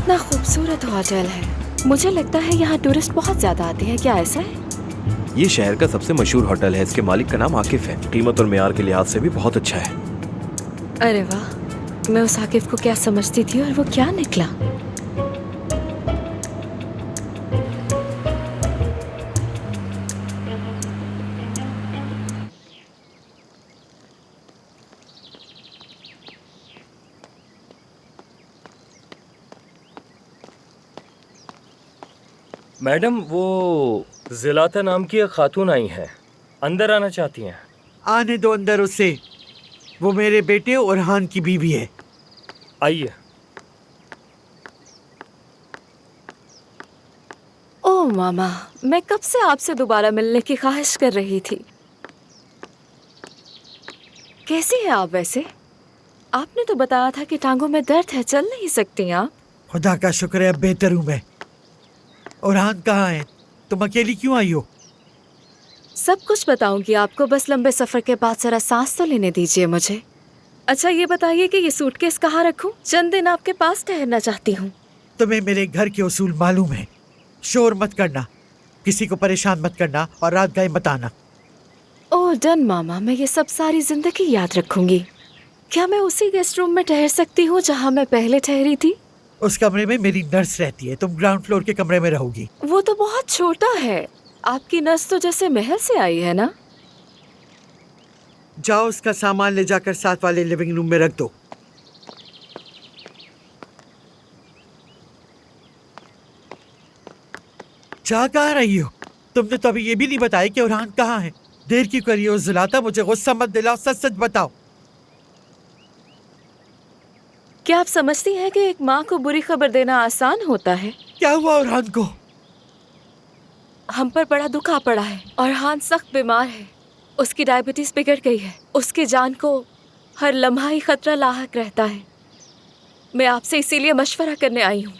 कितना खूबसूरत होटल है। मुझे लगता है यहाँ टूरिस्ट बहुत ज्यादा आते हैं, क्या ऐसा है? ये शहर का सबसे मशहूर होटल है। इसके मालिक का नाम आकिफ है। कीमत और मेयार के लिहाज से भी बहुत अच्छा है। अरे वाह, मैं उस आकिफ को क्या समझती थी और वो क्या निकला। मैडम, वो जिलाता नाम की एक खातून आई हैं, अंदर आना चाहती हैं। आने दो अंदर उसे। वो मेरे बेटे ओरहान की बीवी है। आइए। ओह मामा, मैं कब से आपसे दोबारा मिलने की ख्वाहिश कर रही थी। कैसी हैं आप वैसे? आपने तो बताया था कि टांगों में दर्द है, चल नहीं सकती आप। खुदा का शुक्र है अब बेहतर हूँ मैं। ओरहान कहाँ है? तुम अकेली क्यों आई हो? सब कुछ बताऊंगी आपको, बस लंबे सफर के बाद जरा सांस तो लेने दीजिए मुझे। अच्छा ये बताइए कि ये सूटकेस कहाँ रखूं? चंद दिन आपके पास ठहरना चाहती हूँ। तुम्हें मेरे घर के उसूल मालूम है। शोर मत करना, किसी को परेशान मत करना और रात गए मत आना। ओह डन मामा, मैं ये सब सारी जिंदगी याद रखूंगी। क्या मैं उसी गेस्ट रूम में ठहर सकती हूँ जहाँ मैं पहले ठहरी थी? उस कमरे में मेरी नर्स रहती है। तुम ग्राउंड फ्लोर के कमरे में रहोगी। वो तो बहुत छोटा है। आपकी नर्स तो जैसे महल से आई है ना। जाओ उसका सामान ले जाकर साथ वाले लिविंग रूम में रख दो। जा कहाँ रही हो? तुमने तो अभी ये भी नहीं बताया कि ओरहान कहाँ है। देर क्यों करी हो जुलाता? मुझे गुस्सा मत दिलाओ, सच सच बताओ। क्या आप समझती हैं कि एक माँ को बुरी खबर देना आसान होता है? क्या हुआ ओरहान को? हम पर बड़ा दुख आ पड़ा है। और हान सख्त बीमार है। उसकी डायबिटीज बिगड़ गई है। उसकी जान को हर लम्हा ही खतरा लाहक रहता है। मैं आपसे इसीलिए मशवरा करने आई हूँ।